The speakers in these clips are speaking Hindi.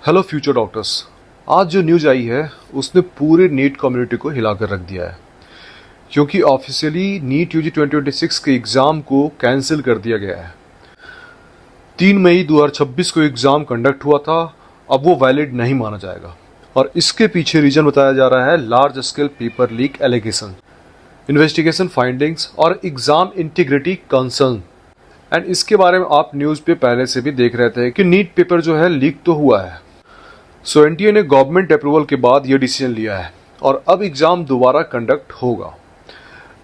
Hello future doctors. आज जो न्यूज़ आई है उसने पूरे नीट कम्युनिटी को हिलाकर रख दिया है, क्योंकि ऑफिशियली नीट यूजी 2026 के एग्ज़ाम को कैंसिल कर दिया गया है। 3 मई 2026 को एग्ज़ाम कंडक्ट हुआ था, अब वो वैलिड नहीं माना जाएगा। और इसके पीछे रीज़न बताया जा रहा है large scale paper leak allegation, investigation findings और एग्ज़ाम इंटीग्रिटी कंसर्न। एंड इसके बारे में आप न्यूज़ पे पहले से भी देख रहे थे कि नीट पेपर जो है लीक तो हुआ है। सो एनटीए ने गवर्नमेंट अप्रूवल के बाद ये डिसीजन लिया है और अब एग्ज़ाम दोबारा कंडक्ट होगा।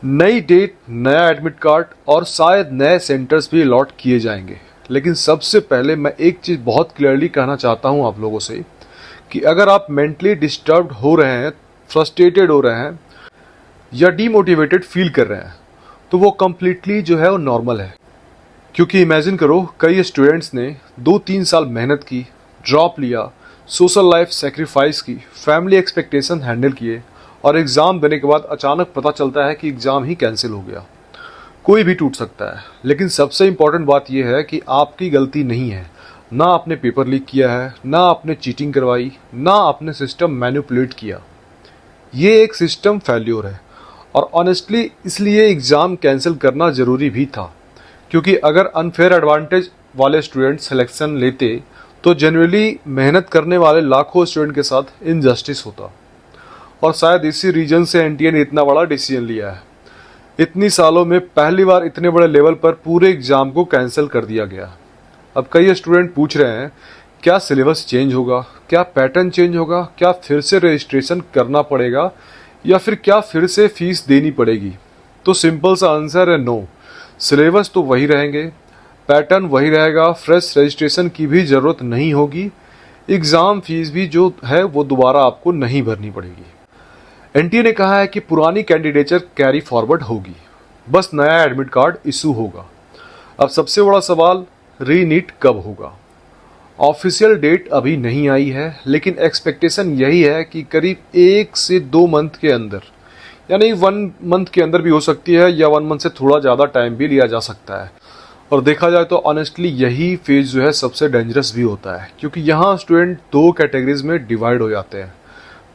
नई डेट, नया एडमिट कार्ड और शायद नए सेंटर्स भी अलॉट किए जाएंगे। लेकिन सबसे पहले मैं एक चीज़ बहुत क्लियरली कहना चाहता हूँ आप लोगों से कि अगर आप मेंटली डिस्टर्ब्ड हो रहे हैं, फ्रस्ट्रेटेड हो रहे हैं या डीमोटिवेटेड फील कर रहे हैं, तो वो कम्प्लीटली जो है वो नॉर्मल है। क्योंकि इमेजिन करो, कई स्टूडेंट्स ने 2-3 साल मेहनत की, ड्रॉप लिया, सोशल लाइफ सेक्रीफाइस की, फैमिली एक्सपेक्टेशन हैंडल किए और एग्ज़ाम देने के बाद अचानक पता चलता है कि एग्ज़ाम ही कैंसिल हो गया। कोई भी टूट सकता है, लेकिन सबसे इम्पॉर्टेंट बात यह है कि आपकी गलती नहीं है। ना आपने पेपर लीक किया है, ना आपने चीटिंग करवाई, ना आपने सिस्टम मैनिपुलेट किया। ये एक सिस्टम फेल्योर है और ऑनेस्टली इसलिए एग्ज़ाम कैंसिल करना ज़रूरी भी था। क्योंकि अगर अनफेयर एडवांटेज वाले स्टूडेंट सिलेक्शन लेते तो जनरली मेहनत करने वाले लाखों स्टूडेंट के साथ इनजस्टिस होता। और शायद इसी रीजन से एनटीए ने इतना बड़ा डिसीजन लिया है। इतनी सालों में पहली बार इतने बड़े लेवल पर पूरे एग्जाम को कैंसिल कर दिया गया। अब कई स्टूडेंट पूछ रहे हैं, क्या सिलेबस चेंज होगा, क्या पैटर्न चेंज होगा, क्या फिर से रजिस्ट्रेशन करना पड़ेगा या फिर क्या फिर से फीस देनी पड़ेगी? तो सिंपल सा आंसर है नो। सिलेबस तो वही रहेंगे, पैटर्न वही रहेगा, फ्रेश रजिस्ट्रेशन की भी ज़रूरत नहीं होगी, एग्ज़ाम फीस भी जो है वो दोबारा आपको नहीं भरनी पड़ेगी। एनटीए ने कहा है कि पुरानी कैंडिडेचर कैरी फॉरवर्ड होगी, बस नया एडमिट कार्ड इशू होगा। अब सबसे बड़ा सवाल, रीनीट कब होगा? ऑफिशियल डेट अभी नहीं आई है, लेकिन एक्सपेक्टेशन यही है कि करीब 1 से 2 मंथ के अंदर, यानी 1 मंथ के अंदर भी हो सकती है या 1 मंथ से थोड़ा ज़्यादा टाइम भी लिया जा सकता है। और देखा जाए तो ऑनेस्टली यही फेज जो है सबसे डेंजरस भी होता है, क्योंकि यहाँ स्टूडेंट 2 कैटेगरीज में डिवाइड हो जाते हैं।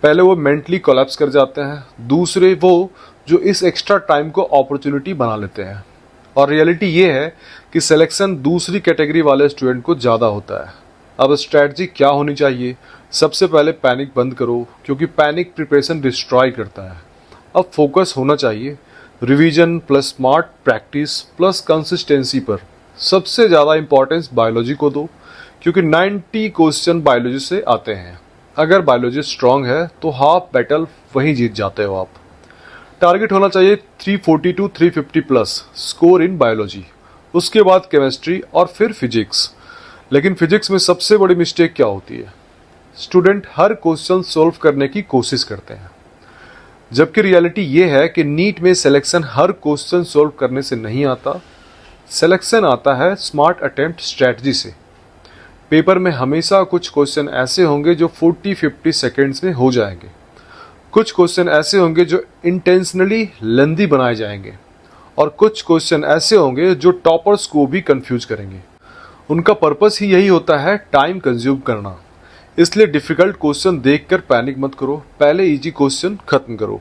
पहले वो मेंटली कोलैप्स कर जाते हैं, दूसरे वो जो इस एक्स्ट्रा टाइम को अपॉर्चुनिटी बना लेते हैं। और रियलिटी ये है कि सिलेक्शन दूसरी कैटेगरी वाले स्टूडेंट को ज़्यादा होता है। अब स्ट्रैटेजी क्या होनी चाहिए? सबसे पहले पैनिक बंद करो, क्योंकि पैनिक प्रिपरेशन डिस्ट्रॉय करता है। अब फोकस होना चाहिए revision plus smart practice plus consistency पर। सबसे ज़्यादा इंपॉर्टेंस बायोलॉजी को दो, क्योंकि 90 क्वेश्चन बायोलॉजी से आते हैं। अगर बायोलॉजी स्ट्रांग है तो हाफ बैटल वहीं जीत जाते हो आप। टारगेट होना चाहिए 340 to 350 plus score in biology, उसके बाद केमिस्ट्री और फिर फिजिक्स। लेकिन फिजिक्स में सबसे बड़ी मिस्टेक क्या होती है? स्टूडेंट हर क्वेश्चन सोल्व करने की कोशिश करते हैं, जबकि रियलिटी ये है कि नीट में सिलेक्शन हर क्वेश्चन सोल्व करने से नहीं आता। सिलेक्शन आता है स्मार्ट अटेम्प्ट स्ट्रैटेजी से। पेपर में हमेशा कुछ क्वेश्चन ऐसे होंगे जो 40-50 सेकेंड्स में हो जाएंगे, कुछ क्वेश्चन ऐसे होंगे जो इंटेंशनली लेंदी बनाए जाएंगे और कुछ क्वेश्चन ऐसे होंगे जो टॉपर्स को भी कंफ्यूज करेंगे। उनका पर्पस ही यही होता है, टाइम कंज्यूम करना। इसलिए डिफिकल्ट क्वेश्चन देखकर पैनिक मत करो, पहले इजी क्वेश्चन खत्म करो,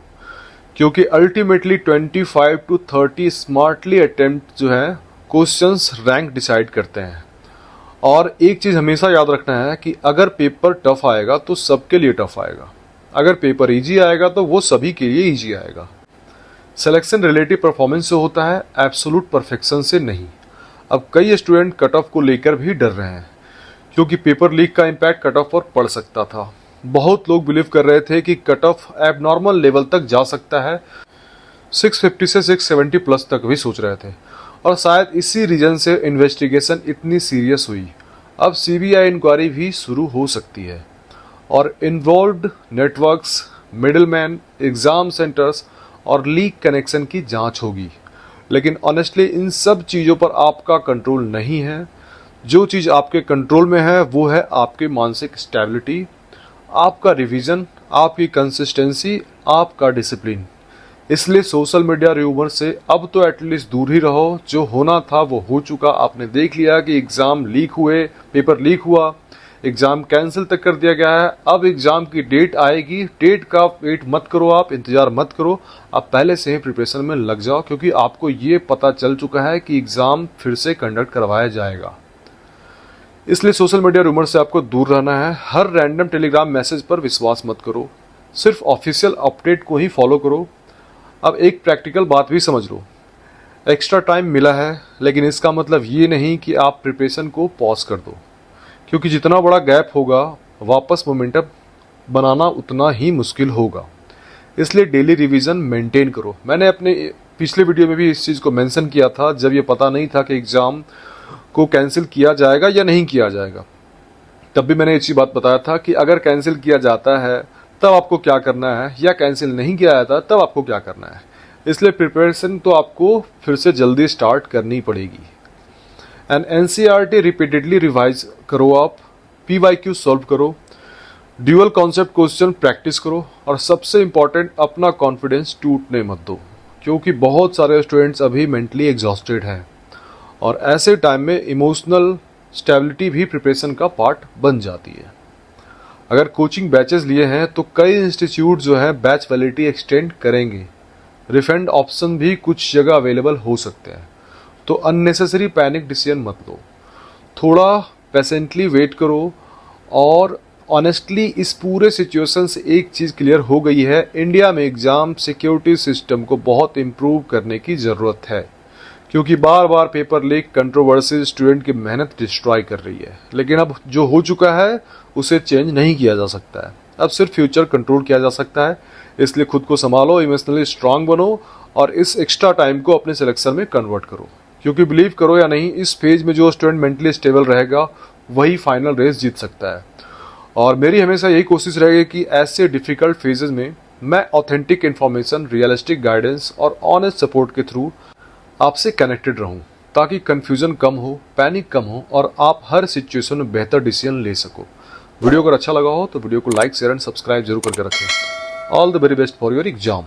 क्योंकि अल्टीमेटली 25 to 30 स्मार्टली अटेम्प्ट जो है क्वेश्चंस रैंक डिसाइड करते हैं। और एक चीज़ हमेशा याद रखना है कि अगर पेपर टफ आएगा तो सबके लिए टफ आएगा, अगर पेपर इजी आएगा तो वो सभी के लिए इजी आएगा। सिलेक्शन रिलेटिव परफॉर्मेंस से होता है, एब्सोलूट परफेक्शन से नहीं। अब कई स्टूडेंट कट ऑफ को लेकर भी डर रहे हैं, क्योंकि पेपर लीक का इम्पैक्ट कट ऑफ पर पड़ सकता था। बहुत लोग बिलीव कर रहे थे कि कट ऑफ एबनॉर्मल लेवल तक जा सकता है, 650 से 670 प्लस तक भी सोच रहे थे। और शायद इसी रीजन से इन्वेस्टिगेशन इतनी सीरियस हुई। अब सीबीआई इंक्वायरी भी शुरू हो सकती है और involved networks, middleman, exam centres और लीक कनेक्शन की जांच होगी। लेकिन ऑनेस्टली इन सब चीज़ों पर आपका कंट्रोल नहीं है। जो चीज़ आपके कंट्रोल में है वो है आपकी मानसिक स्टेबिलिटी, आपका रिवीजन, आपकी कंसिस्टेंसी, आपका डिसिप्लिन। इसलिए सोशल मीडिया र्यूमर से अब तो एटलीस्ट दूर ही रहो। जो होना था वो हो चुका। आपने देख लिया कि एग्ज़ाम लीक हुए, पेपर लीक हुआ, एग्ज़ाम कैंसिल तक कर दिया गया है। अब एग्ज़ाम की डेट आएगी, डेट का वेट मत करो, आप इंतज़ार मत करो, आप पहले से ही प्रिपरेशन में लग जाओ, क्योंकि आपको ये पता चल चुका है कि एग्ज़ाम फिर से कंडक्ट करवाया जाएगा। इसलिए सोशल मीडिया रूमर से आपको दूर रहना है। हर रैंडम टेलीग्राम मैसेज पर विश्वास मत करो, सिर्फ ऑफिशियल अपडेट को ही फॉलो करो। अब एक प्रैक्टिकल बात भी समझ लो, एक्स्ट्रा टाइम मिला है, लेकिन इसका मतलब ये नहीं कि आप प्रिपरेशन को पॉज कर दो, क्योंकि जितना बड़ा गैप होगा वापस मोमेंटम बनाना उतना ही मुश्किल होगा। इसलिए डेली रिवीजन मेंटेन करो। मैंने अपने पिछले वीडियो में भी इस चीज़ को मेंशन किया था, जब ये पता नहीं था कि एग्ज़ाम को कैंसिल किया जाएगा या नहीं किया जाएगा, तब भी मैंने इसी बात बताया था कि अगर कैंसिल किया जाता है तब आपको क्या करना है, या कैंसिल नहीं किया जाता तब आपको क्या करना है। इसलिए प्रिपरेशन तो आपको फिर से जल्दी स्टार्ट करनी पड़ेगी। एंड एनसीईआरटी रिपीटेडली रिवाइज करो, आप पीवाईक्यू सॉल्व करो, ड्यूअल कॉन्सेप्ट क्वेश्चन प्रैक्टिस करो, और सबसे इम्पॉर्टेंट अपना कॉन्फिडेंस टूटने मत दो, क्योंकि बहुत सारे स्टूडेंट्स अभी मेंटली एग्जॉस्टेड हैं और ऐसे टाइम में इमोशनल स्टेबिलिटी भी प्रिपरेशन का पार्ट बन जाती है। अगर कोचिंग बैचेस लिए हैं तो कई इंस्टीट्यूट जो है बैच वैलिडिटी एक्सटेंड करेंगे, रिफंड ऑप्शन भी कुछ जगह अवेलेबल हो सकते हैं, तो अननेसेसरी पैनिक डिसीजन मत लो, थोड़ा पेशेंटली वेट करो। और ऑनेस्टली इस पूरे सिचुएशन से एक चीज़ क्लियर हो गई है, इंडिया में एग्ज़ाम सिक्योरिटी सिस्टम को बहुत इम्प्रूव करने की ज़रूरत है, क्योंकि बार बार पेपर लीक कंट्रोवर्सी स्टूडेंट की मेहनत डिस्ट्रॉय कर रही है। लेकिन अब जो हो चुका है उसे चेंज नहीं किया जा सकता है, अब सिर्फ फ्यूचर कंट्रोल किया जा सकता है। इसलिए खुद को संभालो, इमोशनली स्ट्रांग बनो और इस एक्स्ट्रा टाइम को अपने सिलेक्शन में कन्वर्ट करो, क्योंकि बिलीव करो या नहीं, इस फेज में जो स्टूडेंट मेंटली स्टेबल रहेगा वही फाइनल रेस जीत सकता है। और मेरी हमेशा यही कोशिश रहेगी कि ऐसे डिफिकल्ट फेजेस में मैं ऑथेंटिक इन्फॉर्मेशन, रियलिस्टिक गाइडेंस और ऑनेस्ट सपोर्ट के थ्रू आपसे कनेक्टेड रहूं, ताकि कन्फ्यूजन कम हो, पैनिक कम हो और आप हर सिचुएशन में बेहतर डिसीजन ले सको। वीडियो अगर अच्छा लगा हो तो वीडियो को लाइक, शेयर एंड सब्सक्राइब जरूर करके रखें। All the very best for your exam.